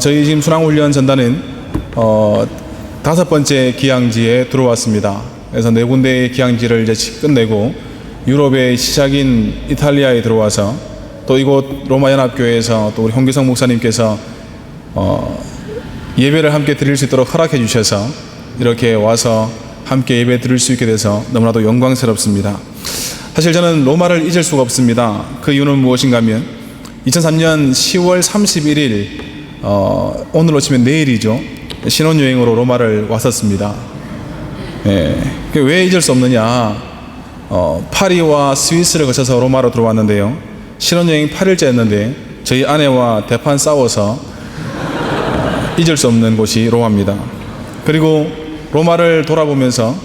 저희 지금 순환훈련 전단은 5번째 기항지에 들어왔습니다. 그래서 4군데의 기항지를 이제 끝내고 유럽의 시작인 이탈리아에 들어와서 또 이곳 로마연합교회에서 또 우리 홍기성 목사님께서 예배를 함께 드릴 수 있도록 허락해 주셔서 이렇게 와서 함께 예배 드릴 수 있게 돼서 너무나도 영광스럽습니다. 사실 저는 로마를 잊을 수가 없습니다. 그 이유는 무엇인가 하면 2003년 10월 31일 오늘로 치면 내일이죠. 신혼여행으로 로마를 왔었습니다. 왜 잊을 수 없느냐, 파리와 스위스를 거쳐서 로마로 들어왔는데요. 신혼여행 8일째였는데 저희 아내와 대판 싸워서 잊을 수 없는 곳이 로마입니다. 그리고 로마를 돌아보면서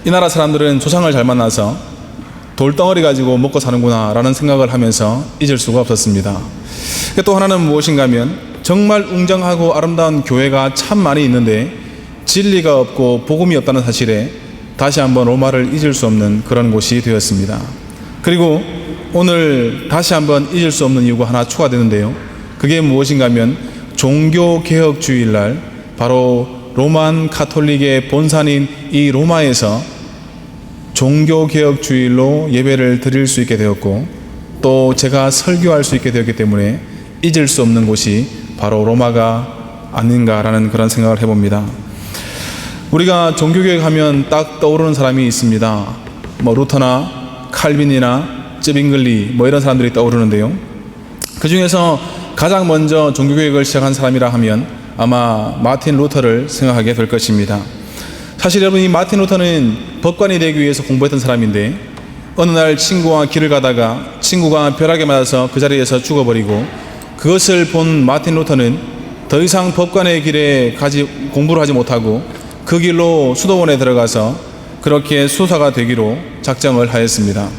이 나라 사람들은 조상을 잘 만나서 돌덩어리 가지고 먹고 사는구나 라는 생각을 하면서 잊을 수가 없었습니다. 또 하나는 무엇인가 하면 정말 웅장하고 아름다운 교회가 참 많이 있는데 진리가 없고 복음이 없다는 사실에 다시 한번 로마를 잊을 수 없는 그런 곳이 되었습니다. 그리고 오늘 다시 한번 잊을 수 없는 이유가 하나 추가되는데요. 그게 무엇인가 하면 종교개혁주일날 바로 로만 가톨릭의 본산인 이 로마에서 종교개혁주일로 예배를 드릴 수 있게 되었고 또 제가 설교할 수 있게 되었기 때문에 잊을 수 없는 곳이 바로 로마가 아닌가라는 그런 생각을 해봅니다. 우리가 종교개혁하면 딱 떠오르는 사람이 있습니다. 루터나 칼빈이나 쯔빙글리 이런 사람들이 떠오르는데요. 그 중에서 가장 먼저 종교개혁을 시작한 사람이라 하면 아마 마틴 루터를 생각하게 될 것입니다. 사실 여러분, 이 마틴 루터는 법관이 되기 위해서 공부했던 사람인데 어느 날 친구와 길을 가다가 친구가 벼락에 맞아서 그 자리에서 죽어버리고 그것을 본 마틴 루터는 더 이상 법관의 길에 공부를 하지 못하고 그 길로 수도원에 들어가서 그렇게 수사가 되기로 작정을 하였습니다.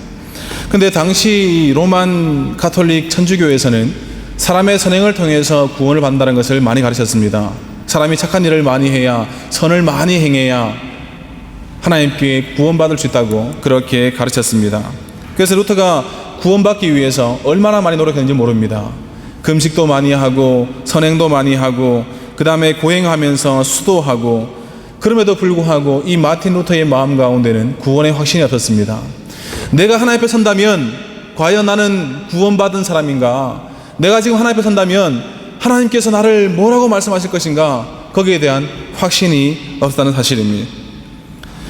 근데 당시 로만 가톨릭 천주교에서는 사람의 선행을 통해서 구원을 받는다는 것을 많이 가르쳤습니다. 사람이 착한 일을 많이 해야, 선을 많이 행해야 하나님께 구원받을 수 있다고 그렇게 가르쳤습니다. 그래서 루터가 구원받기 위해서 얼마나 많이 노력했는지 모릅니다. 금식도 많이 하고 선행도 많이 하고 그 다음에 고행하면서 수도하고, 그럼에도 불구하고 이 마틴 루터의 마음 가운데는 구원의 확신이 없었습니다. 내가 하나님 앞에 선다면 과연 나는 구원받은 사람인가? 내가 지금 하나님 앞에 선다면 하나님께서 나를 뭐라고 말씀하실 것인가? 거기에 대한 확신이 없었다는 사실입니다.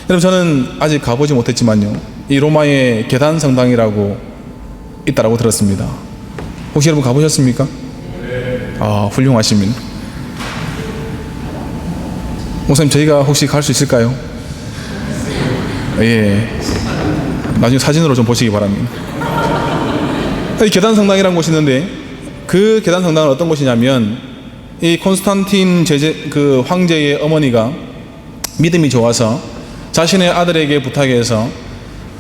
여러분, 저는 아직 가보지 못했지만요, 이 로마의 계단 성당이라고 있다라고 들었습니다. 혹시 여러분 가보셨습니까? 훌륭하십니다. 목사님, 저희가 혹시 갈 수 있을까요? 나중에 사진으로 좀 보시기 바랍니다. 이 계단 성당이라는 곳이 있는데 그 계단 성당은 어떤 곳이냐면 이 콘스탄틴 그 황제의 어머니가 믿음이 좋아서 자신의 아들에게 부탁해서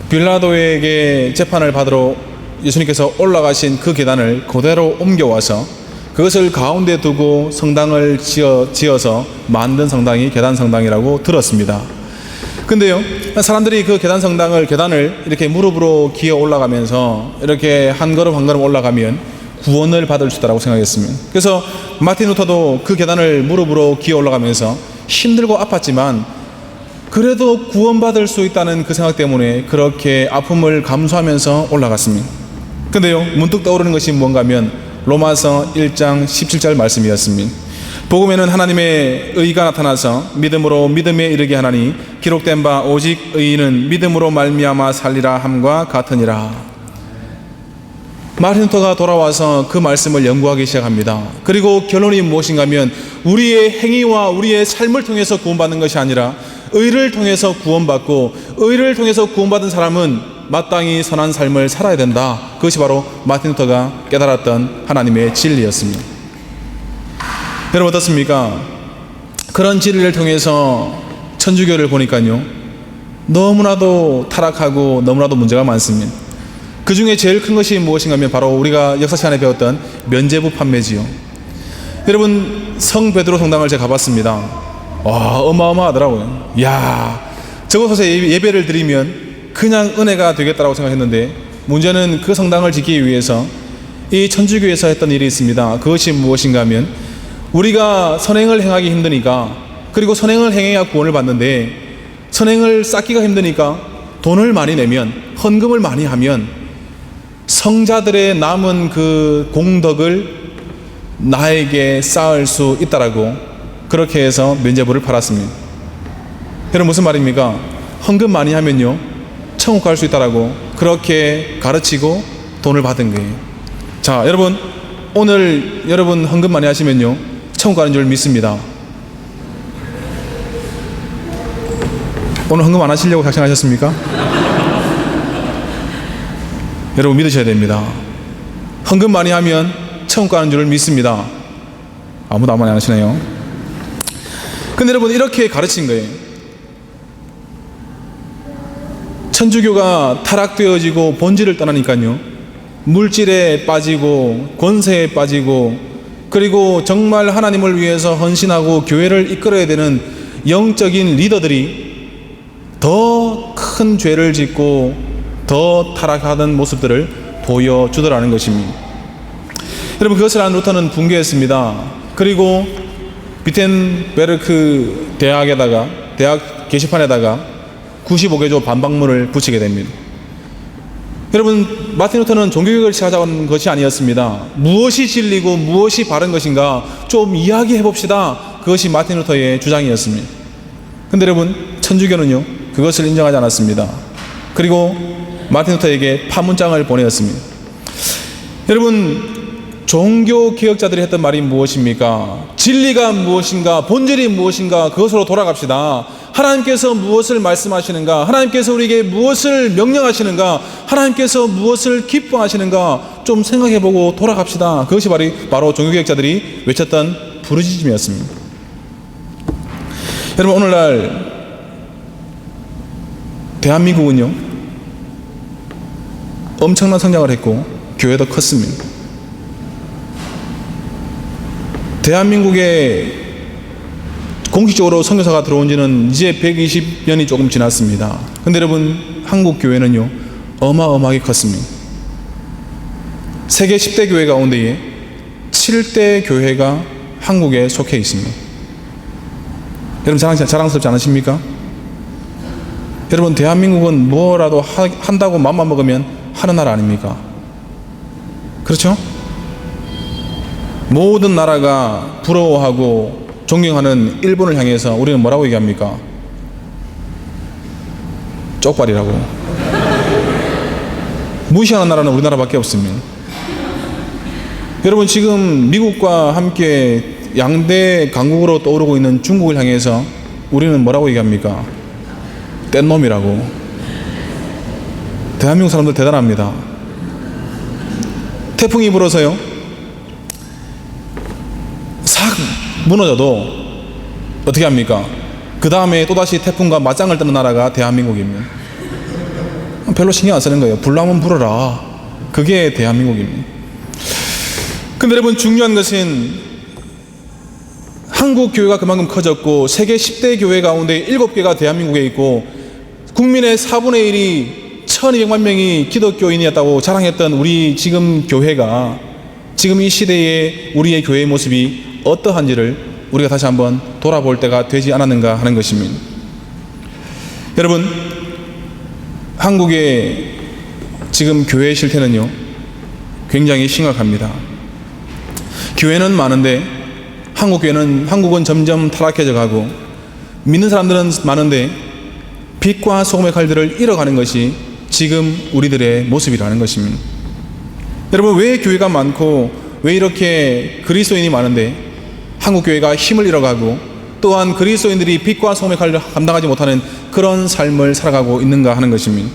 빌라도에게 재판을 받으러 예수님께서 올라가신 그 계단을 그대로 옮겨와서 그것을 가운데 두고 성당을 지어서 만든 성당이 계단 성당이라고 들었습니다. 근데요, 사람들이 그 계단을 이렇게 무릎으로 기어 올라가면서 이렇게 한 걸음 한 걸음 올라가면 구원을 받을 수 있다고 생각했습니다. 그래서 마틴 루터도 그 계단을 무릎으로 기어 올라가면서 힘들고 아팠지만 그래도 구원받을 수 있다는 그 생각 때문에 그렇게 아픔을 감수하면서 올라갔습니다. 근데요, 문득 떠오르는 것이 뭔가 하면 로마서 1장 17절 말씀이었습니다. 복음에는 하나님의 의가 나타나서 믿음으로 믿음에 이르게 하나니 기록된 바 오직 의인은 믿음으로 말미암아 살리라 함과 같으니라. 마틴 루터가 돌아와서 그 말씀을 연구하기 시작합니다. 그리고 결론이 무엇인가 하면 우리의 행위와 우리의 삶을 통해서 구원받는 것이 아니라 의를 통해서 구원받고 의를 통해서 구원받은 사람은 마땅히 선한 삶을 살아야 된다. 그것이 바로 마틴 루터가 깨달았던 하나님의 진리였습니다. 여러분, 어떻습니까? 그런 진리를 통해서 천주교를 보니까요, 너무나도 타락하고 너무나도 문제가 많습니다. 그 중에 제일 큰 것이 무엇인가 하면 바로 우리가 역사 시간에 배웠던 면죄부 판매지요. 여러분, 성 베드로 성당을 제가 가봤습니다. 와, 어마어마하더라고요. 저곳에서 예배를 드리면 그냥 은혜가 되겠다라고 생각했는데 문제는 그 성당을 짓기 위해서 이 천주교에서 했던 일이 있습니다. 그것이 무엇인가 하면 우리가 선행을 행하기 힘드니까, 그리고 선행을 행해야 구원을 받는데 선행을 쌓기가 힘드니까 돈을 많이 내면, 헌금을 많이 하면 성자들의 남은 그 공덕을 나에게 쌓을 수 있다라고 그렇게 해서 면죄부를 팔았습니다. 여러분 무슨 말입니까? 헌금 많이 하면요 천국 갈 수 있다라고 그렇게 가르치고 돈을 받은 거예요. 자, 여러분 오늘 여러분 헌금 많이 하시면요 천국 가는 줄 믿습니다. 오늘 헌금 안 하시려고 작정하셨습니까? 여러분 믿으셔야 됩니다. 헌금 많이 하면 천국 가는 줄 믿습니다. 아무도 아무 말 안 하시네요. 근데 여러분 이렇게 가르친 거예요. 천주교가 타락되어지고 본질을 떠나니까요 물질에 빠지고 권세에 빠지고, 그리고 정말 하나님을 위해서 헌신하고 교회를 이끌어야 되는 영적인 리더들이 더 큰 죄를 짓고 더 타락하던 모습들을 보여주더라는 것입니다. 여러분 그것을 안 루터는 붕괴했습니다. 그리고 비텐베르크 대학에다가, 대학 게시판에다가 95개조 반박문을 붙이게 됩니다. 여러분 마틴 루터는 종교개혁을 시작하자는 것이 아니었습니다. 무엇이 진리고 무엇이 바른 것인가 좀 이야기해 봅시다. 그것이 마틴 루터의 주장이었습니다. 근데 여러분 천주교는요 그것을 인정하지 않았습니다. 그리고 마틴 루터에게 파문장을 보내었습니다. 여러분 종교 개혁자들이 했던 말이 무엇입니까? 진리가 무엇인가, 본질이 무엇인가, 그것으로 돌아갑시다. 하나님께서 무엇을 말씀하시는가, 하나님께서 우리에게 무엇을 명령하시는가, 하나님께서 무엇을 기뻐하시는가 좀 생각해보고 돌아갑시다. 그것이 바로 종교개혁자들이 외쳤던 부르짖음이었습니다. 여러분 오늘날 대한민국은요 엄청난 성장을 했고 교회도 컸습니다. 대한민국에 공식적으로 선교사가 들어온 지는 이제 120년이 조금 지났습니다. 근데 여러분 한국 교회는요 어마어마하게 컸습니다. 세계 10대 교회 가운데에 7대 교회가 한국에 속해 있습니다. 여러분 자랑스럽지 않으십니까? 여러분 대한민국은 뭐라도 한다고 맘만 먹으면 하는 나라 아닙니까? 그렇죠? 모든 나라가 부러워하고 존경하는 일본을 향해서 우리는 뭐라고 얘기합니까? 쪽발이라고. 무시하는 나라는 우리나라밖에 없습니다. 여러분 지금 미국과 함께 양대 강국으로 떠오르고 있는 중국을 향해서 우리는 뭐라고 얘기합니까? 뗀놈이라고. 대한민국 사람들 대단합니다. 태풍이 불어서요 싹 무너져도 어떻게 합니까? 그 다음에 또다시 태풍과 맞짱을 뜨는 나라가 대한민국입니다. 별로 신경 안 쓰는 거예요. 불나면 불어라. 그게 대한민국입니다. 근데 여러분 중요한 것은 한국 교회가 그만큼 커졌고 세계 10대 교회 가운데 7개가 대한민국에 있고 국민의 4분의 1이 1200만 명이 기독교인이었다고 자랑했던 우리 지금 교회가 지금 이 시대에 우리의 교회의 모습이 어떠한지를 우리가 다시 한번 돌아볼 때가 되지 않았는가 하는 것입니다. 여러분 한국의 지금 교회의 실태는요 굉장히 심각합니다. 교회는 많은데 한국은 점점 타락해져 가고 믿는 사람들은 많은데 빛과 소금의 칼들을 잃어가는 것이 지금 우리들의 모습이라는 것입니다. 여러분 왜 교회가 많고 왜 이렇게 그리스도인이 많은데 한국 교회가 힘을 잃어가고 또한 그리스도인들이 빛과 소금의 칼을 감당하지 못하는 그런 삶을 살아가고 있는가 하는 것입니다.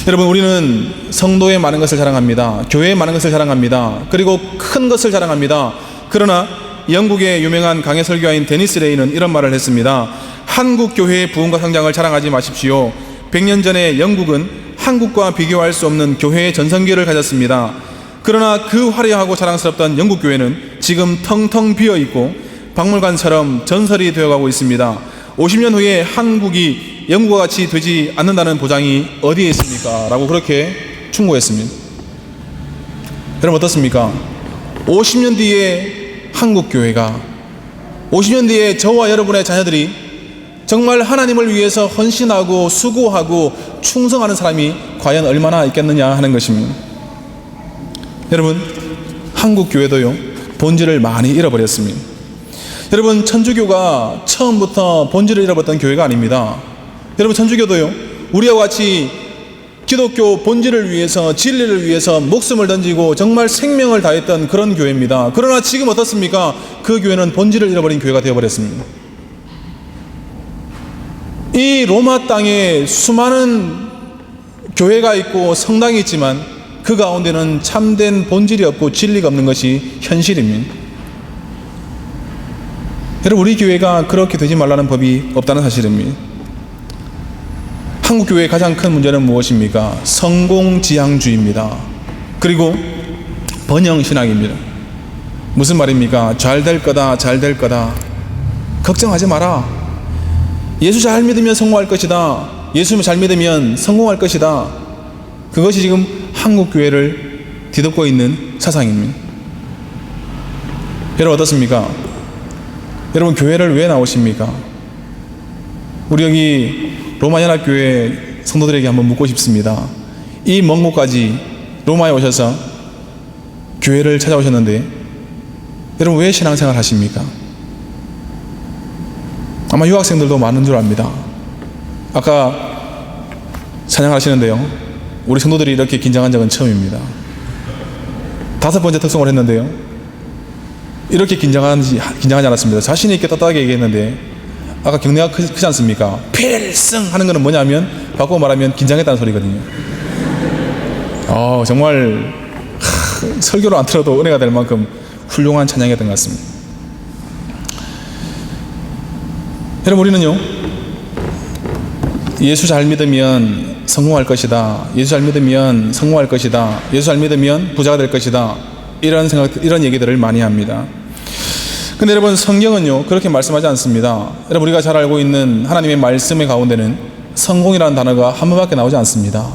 여러분 우리는 성도의 많은 것을 자랑합니다. 교회의 많은 것을 자랑합니다. 그리고 큰 것을 자랑합니다. 그러나 영국의 유명한 강해 설교가인 데니스 레이는 이런 말을 했습니다. 한국 교회의 부흥과 성장을 자랑하지 마십시오. 100년 전에 영국은 한국과 비교할 수 없는 교회의 전성기를 가졌습니다. 그러나 그 화려하고 자랑스럽던 영국 교회는 지금 텅텅 비어있고 박물관처럼 전설이 되어가고 있습니다. 50년 후에 한국이 영국과 같이 되지 않는다는 보장이 어디에 있습니까? 라고 그렇게 충고했습니다. 여러분 어떻습니까? 50년 뒤에 한국 교회가, 50년 뒤에 저와 여러분의 자녀들이 정말 하나님을 위해서 헌신하고 수고하고 충성하는 사람이 과연 얼마나 있겠느냐 하는 것입니다. 여러분, 한국 교회도요, 본질을 많이 잃어버렸습니다. 여러분, 천주교가 처음부터 본질을 잃어버렸던 교회가 아닙니다. 여러분, 천주교도요, 우리와 같이 기독교 본질을 위해서, 진리를 위해서 목숨을 던지고 정말 생명을 다했던 그런 교회입니다. 그러나 지금 어떻습니까? 그 교회는 본질을 잃어버린 교회가 되어버렸습니다. 이 로마 땅에 수많은 교회가 있고 성당이 있지만 그 가운데는 참된 본질이 없고 진리가 없는 것이 현실입니다. 여러분, 우리 교회가 그렇게 되지 말라는 법이 없다는 사실입니다. 한국 교회의 가장 큰 문제는 무엇입니까? 성공지향주의입니다. 그리고 번영신앙입니다. 무슨 말입니까? 잘 될 거다, 잘 될 거다. 걱정하지 마라. 예수 잘 믿으면 성공할 것이다. 예수 잘 믿으면 성공할 것이다. 그것이 지금 한국 교회를 뒤덮고 있는 사상입니다. 여러분 어떻습니까? 여러분, 교회를 왜 나오십니까? 우리 여기 로마연합교회 성도들에게 한번 묻고 싶습니다. 이 먼 곳까지 로마에 오셔서 교회를 찾아오셨는데 여러분 왜 신앙생활 하십니까? 아마 유학생들도 많은 줄 압니다. 아까 찬양하시는데요, 우리 성도들이 이렇게 긴장한 적은 처음입니다. 5번째 특송을 했는데요, 이렇게 긴장하지 않았습니다. 자신 있게 떳떳하게 얘기했는데, 아까 경례가 크지 않습니까? 필승 하는 것은 뭐냐면, 바꾸고 말하면 긴장했다는 소리거든요. 정말 설교를 안 들어도 은혜가 될 만큼 훌륭한 찬양이었던 것 같습니다. 여러분, 우리는요, 예수 잘 믿으면 성공할 것이다, 예수 잘 믿으면 성공할 것이다, 예수 잘 믿으면 부자가 될 것이다, 이런 얘기들을 많이 합니다. 근데 여러분, 성경은요 그렇게 말씀하지 않습니다. 여러분, 우리가 잘 알고 있는 하나님의 말씀의 가운데는 성공이라는 단어가 한 번밖에 나오지 않습니다.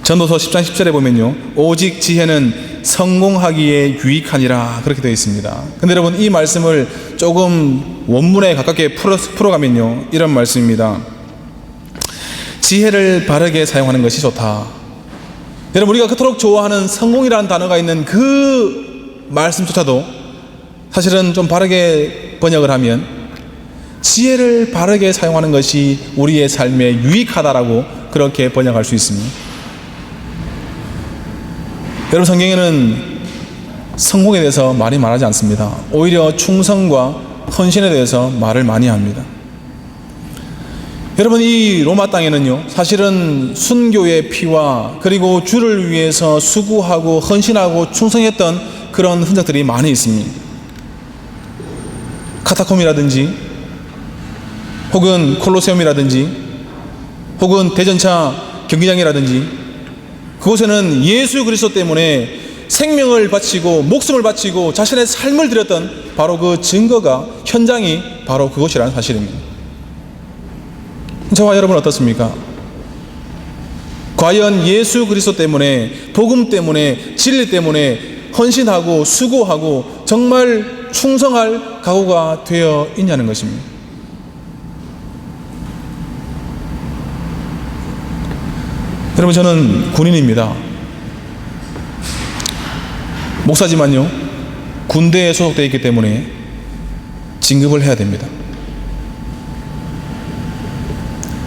전도서 10장 10절에 보면요, 오직 지혜는 성공하기에 유익하니라, 그렇게 되어 있습니다. 근데 여러분, 이 말씀을 조금 원문에 가깝게 풀어가면요, 이런 말씀입니다. 지혜를 바르게 사용하는 것이 좋다. 여러분, 우리가 그토록 좋아하는 성공이라는 단어가 있는 그 말씀조차도 사실은 좀 바르게 번역을 하면 지혜를 바르게 사용하는 것이 우리의 삶에 유익하다라고 그렇게 번역할 수 있습니다. 여러분, 성경에는 성공에 대해서 많이 말하지 않습니다. 오히려 충성과 헌신에 대해서 말을 많이 합니다. 여러분, 이 로마 땅에는요, 사실은 순교의 피와 그리고 주를 위해서 수고하고 헌신하고 충성했던 그런 흔적들이 많이 있습니다. 카타콤이라든지 혹은 콜로세움이라든지 혹은 대전차 경기장이라든지, 그곳에는 예수 그리스도 때문에 생명을 바치고 목숨을 바치고 자신의 삶을 드렸던 바로 그 증거가, 현장이 바로 그것이라는 사실입니다. 저와 여러분 어떻습니까? 과연 예수 그리스도 때문에, 복음 때문에, 진리 때문에 헌신하고 수고하고 정말 충성할 각오가 되어 있냐는 것입니다. 여러분, 저는 군인입니다. 목사지만요, 군대에 소속되어 있기 때문에 진급을 해야 됩니다.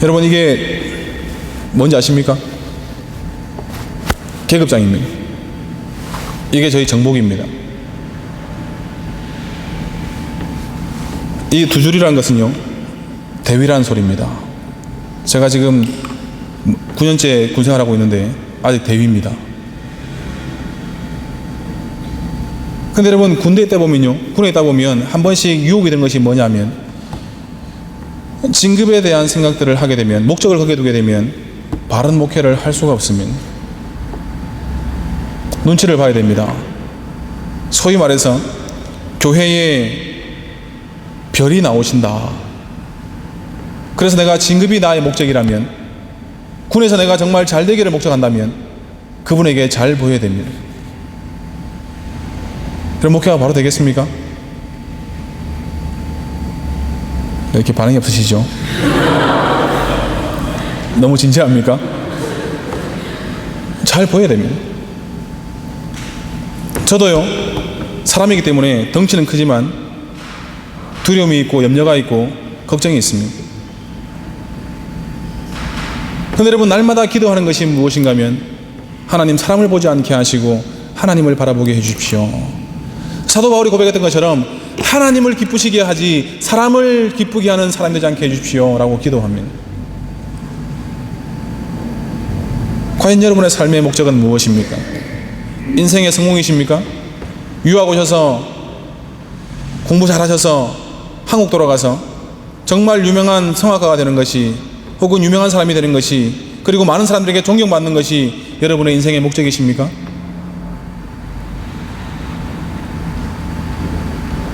여러분, 이게 뭔지 아십니까? 계급장입니다. 이게 저희 정복입니다. 이 두 줄이라는 것은요, 대위라는 소리입니다. 제가 지금 9년째 군생활하고 있는데 아직 대위입니다. 근데 여러분, 군대에 있다 보면요, 군에 있다 보면 한 번씩 유혹이 되는 것이 뭐냐면, 진급에 대한 생각들을 하게 되면, 목적을 거기에 두게 되면 바른 목회를 할 수가 없습니다. 눈치를 봐야 됩니다. 소위 말해서 교회에 별이 나오신다. 그래서 내가 진급이 나의 목적이라면, 군에서 내가 정말 잘 되기를 목적한다면 그분에게 잘 보여야 됩니다. 그럼 목회가 바로 되겠습니까? 이렇게 반응이 없으시죠? 너무 진지합니까? 잘 보여야 됩니다. 저도요, 사람이기 때문에 덩치는 크지만 두려움이 있고 염려가 있고 걱정이 있습니다. 그런데 여러분, 날마다 기도하는 것이 무엇인가 하면 하나님, 사람을 보지 않게 하시고 하나님을 바라보게 해주십시오. 사도 바울이 고백했던 것처럼 하나님을 기쁘시게 하지 사람을 기쁘게 하는 사람이 되지 않게 해주십시오 라고 기도합니다. 과연 여러분의 삶의 목적은 무엇입니까? 인생의 성공이십니까? 유학 오셔서 공부 잘하셔서 한국 돌아가서 정말 유명한 성악가가 되는 것이, 혹은 유명한 사람이 되는 것이, 그리고 많은 사람들에게 존경받는 것이 여러분의 인생의 목적이십니까?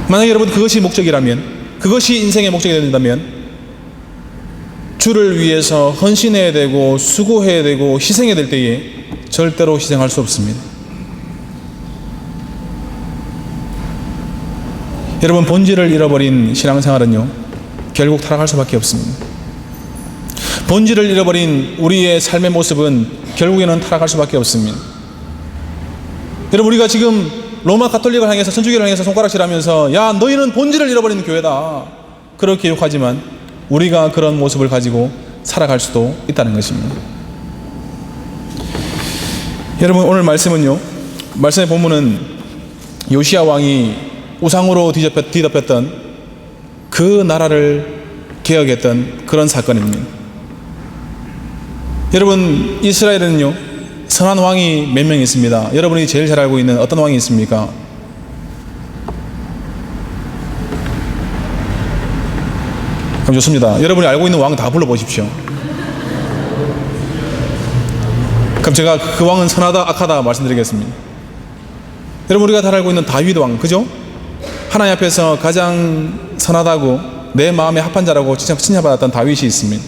만약 여러분 그것이 목적이라면, 그것이 인생의 목적이 된다면 주를 위해서 헌신해야 되고 수고해야 되고 희생해야 될 때에 절대로 희생할 수 없습니다. 여러분, 본질을 잃어버린 신앙생활은요, 결국 타락할 수밖에 없습니다. 본질을 잃어버린 우리의 삶의 모습은 결국에는 타락할 수밖에 없습니다. 여러분, 우리가 지금 로마 가톨릭을 향해서, 천주교를 향해서 손가락질하면서 야, 너희는 본질을 잃어버리는 교회다, 그렇게 욕하지만 우리가 그런 모습을 가지고 살아갈 수도 있다는 것입니다. 여러분, 오늘 말씀은요, 말씀의 본문은 요시야 왕이 우상으로 뒤덮였던 그 나라를 개혁했던 그런 사건입니다. 여러분, 이스라엘은요, 선한 왕이 몇 명 있습니다. 여러분이 제일 잘 알고 있는 어떤 왕이 있습니까? 그럼 좋습니다. 여러분이 알고 있는 왕 다 불러보십시오. 그럼 제가 그 왕은 선하다 악하다 말씀드리겠습니다. 여러분, 우리가 다 알고 있는 다윗 왕, 그죠? 하나님 앞에서 가장 선하다고, 내 마음에 합한 자라고 칭찬받았던 다윗이 있습니다.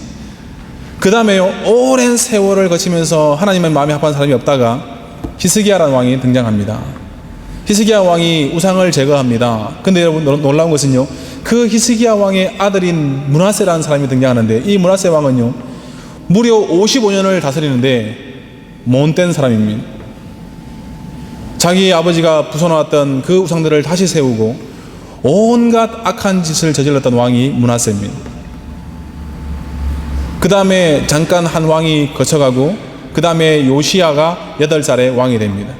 그 다음에요, 오랜 세월을 거치면서 하나님의 마음에 합한 사람이 없다가 히스기야라는 왕이 등장합니다. 히스기야 왕이 우상을 제거합니다. 근데 여러분, 놀라운 것은요, 그 히스기야 왕의 아들인 므낫세라는 사람이 등장하는데, 이 므낫세 왕은요, 무려 55년을 다스리는데 못된 사람입니다. 자기 아버지가 부숴놓았던 그 우상들을 다시 세우고 온갖 악한 짓을 저질렀던 왕이 므낫세입니다. 그 다음에 잠깐 한 왕이 거쳐가고, 그 다음에 요시야가 8살에 왕이 됩니다.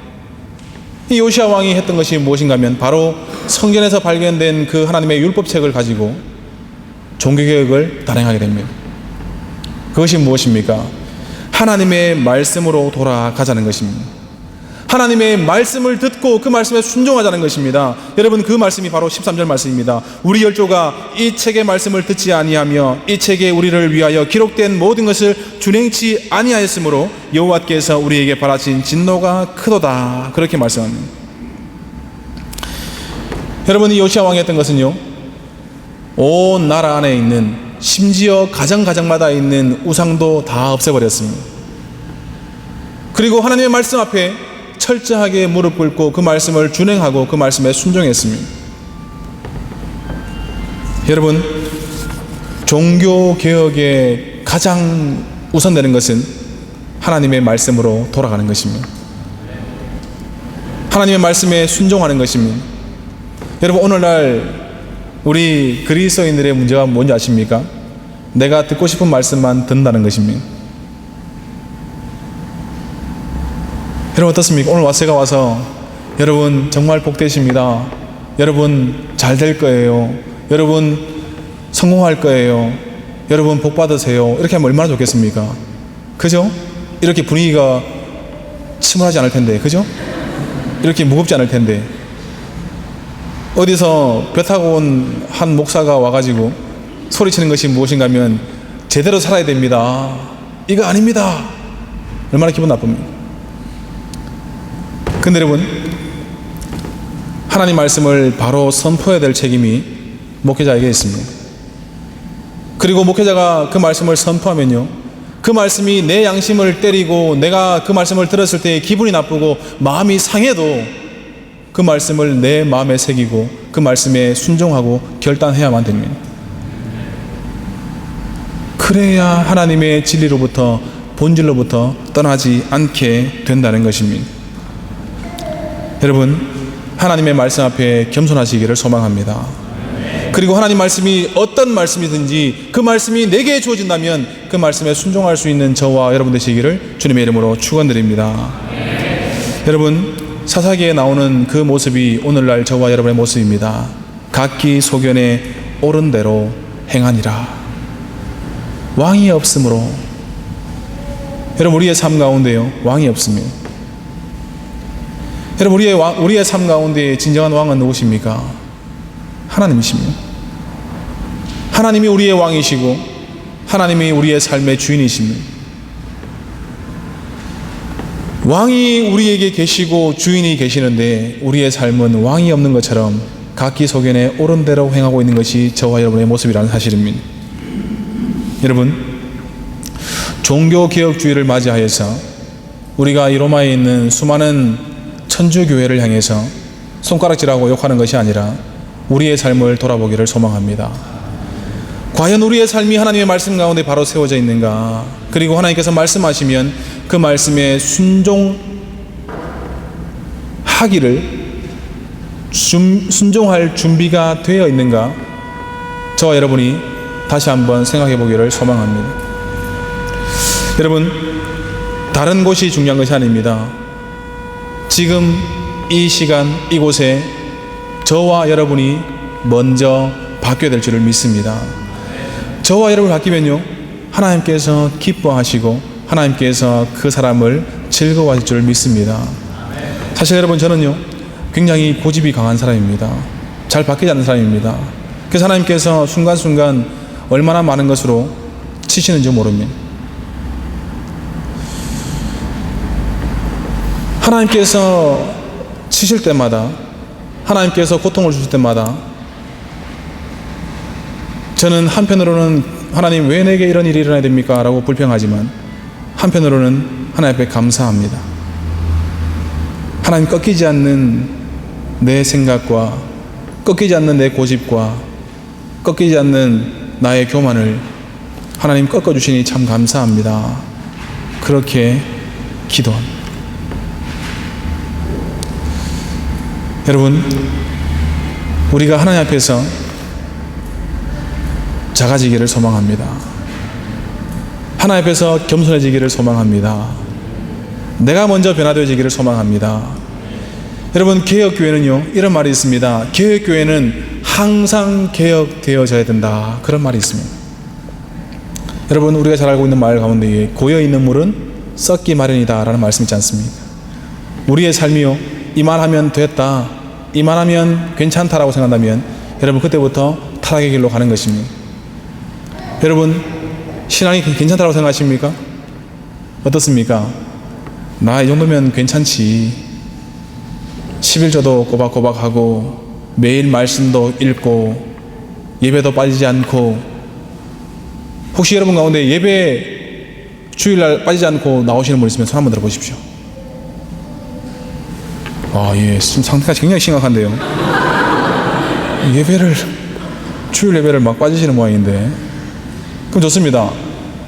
이 요시야 왕이 했던 것이 무엇인가 하면 바로 성전에서 발견된 그 하나님의 율법책을 가지고 종교개혁을 단행하게 됩니다. 그것이 무엇입니까? 하나님의 말씀으로 돌아가자는 것입니다. 하나님의 말씀을 듣고 그 말씀에 순종하자는 것입니다. 여러분, 그 말씀이 바로 13절 말씀입니다. 우리 열조가 이 책의 말씀을 듣지 아니하며 이 책에 우리를 위하여 기록된 모든 것을 준행치 아니하였으므로 여호와께서 우리에게 바라신 진노가 크도다, 그렇게 말씀합니다. 여러분, 이 요시야 왕이 했던 것은요, 온 나라 안에 있는, 심지어 가정마다 있는 우상도 다 없애버렸습니다. 그리고 하나님의 말씀 앞에 철저하게 무릎 꿇고 그 말씀을 준행하고 그 말씀에 순종했습니다. 여러분, 종교개혁의 가장 우선되는 것은 하나님의 말씀으로 돌아가는 것입니다. 하나님의 말씀에 순종하는 것입니다. 여러분, 오늘날 우리 그리스도인들의 문제가 뭔지 아십니까? 내가 듣고 싶은 말씀만 듣는다는 것입니다. 여러분, 어떻습니까? 오늘 제가 와서 여러분 정말 복되십니다, 여러분 잘 될 거예요, 여러분 성공할 거예요, 여러분 복 받으세요, 이렇게 하면 얼마나 좋겠습니까? 그죠? 이렇게 분위기가 침울하지 않을 텐데, 그죠? 이렇게 무겁지 않을 텐데, 어디서 배 타고 온 한 목사가 와가지고 소리치는 것이 무엇인가 하면 제대로 살아야 됩니다, 이거 아닙니다, 얼마나 기분 나쁩니까? 근데 여러분, 하나님 말씀을 바로 선포해야 될 책임이 목회자에게 있습니다. 그리고 목회자가 그 말씀을 선포하면요, 그 말씀이 내 양심을 때리고 내가 그 말씀을 들었을 때 기분이 나쁘고 마음이 상해도 그 말씀을 내 마음에 새기고 그 말씀에 순종하고 결단해야만 됩니다. 그래야 하나님의 진리로부터, 본질로부터 떠나지 않게 된다는 것입니다. 여러분, 하나님의 말씀 앞에 겸손하시기를 소망합니다. 그리고 하나님 말씀이 어떤 말씀이든지 그 말씀이 내게 주어진다면 그 말씀에 순종할 수 있는 저와 여러분 되시기를 주님의 이름으로 축원드립니다. 여러분, 사사기에 나오는 그 모습이 오늘날 저와 여러분의 모습입니다. 각기 소견에 옳은 대로 행하니라. 왕이 없으므로, 여러분, 우리의 삶 가운데요, 왕이 없습니다. 여러분, 우리의 삶 가운데 진정한 왕은 누구십니까? 하나님이십니다. 하나님이 우리의 왕이시고 하나님이 우리의 삶의 주인이십니다. 왕이 우리에게 계시고 주인이 계시는데 우리의 삶은 왕이 없는 것처럼 각기 소견에 옳은 대로 행하고 있는 것이 저와 여러분의 모습이라는 사실입니다. 여러분, 종교개혁주의를 맞이하여서 우리가 이 로마에 있는 수많은 천주교회를 향해서 손가락질하고 욕하는 것이 아니라 우리의 삶을 돌아보기를 소망합니다. 과연 우리의 삶이 하나님의 말씀 가운데 바로 세워져 있는가? 그리고 하나님께서 말씀하시면 그 말씀에 순종할 준비가 되어 있는가? 저와 여러분이 다시 한번 생각해 보기를 소망합니다. 여러분, 다른 곳이 중요한 것이 아닙니다. 지금 이 시간 이곳에 저와 여러분이 먼저 바뀌어야 될 줄을 믿습니다. 저와 여러분이 바뀌면요, 하나님께서 기뻐하시고 하나님께서 그 사람을 즐거워하실 줄을 믿습니다. 사실 여러분, 저는요 굉장히 고집이 강한 사람입니다. 잘 바뀌지 않는 사람입니다. 그래서 하나님께서 순간순간 얼마나 많은 것으로 치시는지 모릅니다. 하나님께서 치실 때마다, 하나님께서 고통을 주실 때마다 저는 한편으로는 하나님 왜 내게 이런 일이 일어나야 됩니까? 라고 불평하지만 한편으로는 하나님 앞에 감사합니다. 하나님, 꺾이지 않는 내 생각과 꺾이지 않는 내 고집과 꺾이지 않는 나의 교만을 하나님 꺾어주시니 참 감사합니다. 그렇게 기도합니다. 여러분, 우리가 하나님 앞에서 작아지기를 소망합니다. 하나님 앞에서 겸손해지기를 소망합니다. 내가 먼저 변화되어지기를 소망합니다. 여러분, 개혁교회는요 이런 말이 있습니다. 개혁교회는 항상 개혁되어져야 된다, 그런 말이 있습니다. 여러분, 우리가 잘 알고 있는 말 가운데 고여있는 물은 썩기 마련이다 라는 말씀 있지 않습니까? 우리의 삶이요, 이만하면 됐다, 이만하면 괜찮다라고 생각한다면 여러분, 그때부터 타락의 길로 가는 것입니다. 여러분, 신앙이 괜찮다고 생각하십니까? 어떻습니까? 나 이 정도면 괜찮지, 11조도 꼬박꼬박하고 매일 말씀도 읽고 예배도 빠지지 않고, 혹시 여러분 가운데 예배 주일날 빠지지 않고 나오시는 분 있으면 손 한번 들어보십시오. 예, 지금 상태가 굉장히 심각한데요. 주일 예배를 막 빠지시는 모양인데. 그럼 좋습니다.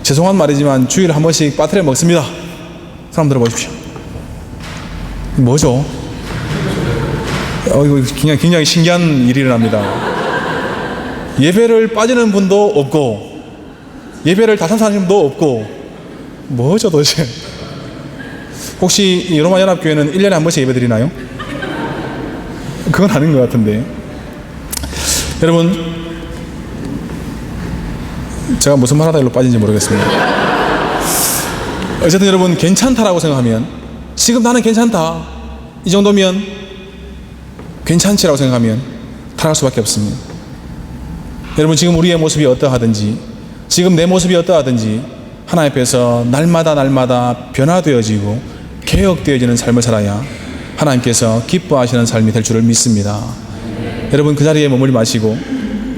죄송한 말이지만 주일에 한 번씩 빠트려 먹습니다. 사람 들어보십시오. 뭐죠? 이거 굉장히 신기한 일이 일어납니다. 예배를 빠지는 분도 없고 예배를 다 찬송하는 분도 없고, 뭐죠 도대체? 혹시 이 로마 연합교회는 1년에 한 번씩 예배 드리나요? 그건 아닌 것 같은데. 여러분, 제가 무슨 말 하다 일로 빠진지 모르겠습니다. 어쨌든 여러분, 괜찮다라고 생각하면, 지금 나는 괜찮다, 이 정도면 괜찮지라고 생각하면 타락할 수밖에 없습니다. 여러분, 지금 우리의 모습이 어떠하든지, 지금 내 모습이 어떠하든지 하나님 앞에서 날마다 변화되어지고 개혁되어지는 삶을 살아야 하나님께서 기뻐하시는 삶이 될 줄을 믿습니다. 여러분, 그 자리에 머물지 마시고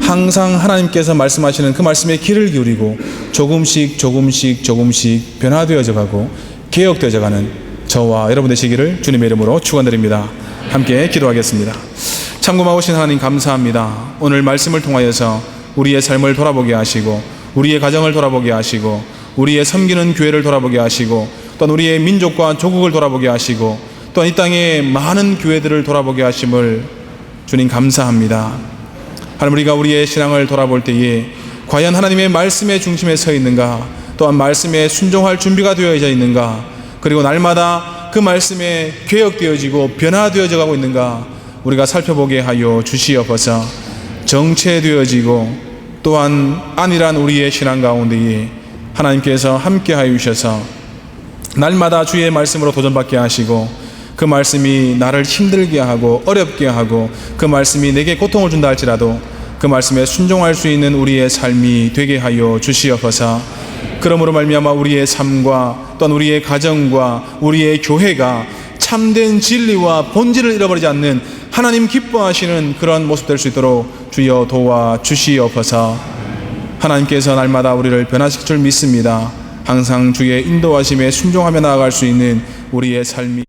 항상 하나님께서 말씀하시는 그 말씀에 귀를 기울이고 조금씩 변화되어져 가고 개혁되어져 가는 저와 여러분 되시기를 주님의 이름으로 축원드립니다. 함께 기도하겠습니다. 참고마오신 하나님 감사합니다. 오늘 말씀을 통하여서 우리의 삶을 돌아보게 하시고 우리의 가정을 돌아보게 하시고 우리의 섬기는 교회를 돌아보게 하시고 또한 우리의 민족과 조국을 돌아보게 하시고 또한 이 땅의 많은 교회들을 돌아보게 하심을 주님 감사합니다. 하나님, 우리가 우리의 신앙을 돌아볼 때에 과연 하나님의 말씀의 중심에 서 있는가, 또한 말씀에 순종할 준비가 되어져 있는가, 그리고 날마다 그 말씀에 개혁되어지고 변화되어져 가고 있는가 우리가 살펴보게 하여 주시옵소서. 정체되어지고 또한 안일한 우리의 신앙 가운데에 하나님께서 함께하여 주셔서 날마다 주의 말씀으로 도전받게 하시고 그 말씀이 나를 힘들게 하고 어렵게 하고 그 말씀이 내게 고통을 준다 할지라도 그 말씀에 순종할 수 있는 우리의 삶이 되게 하여 주시옵소서. 그러므로 말미암아 우리의 삶과 또한 우리의 가정과 우리의 교회가 참된 진리와 본질을 잃어버리지 않는 하나님 기뻐하시는 그런 모습 될 수 있도록 주여 도와 주시옵소서. 하나님께서 날마다 우리를 변화시킬 줄 믿습니다. 항상 주의 인도하심에 순종하며 나아갈 수 있는 우리의 삶이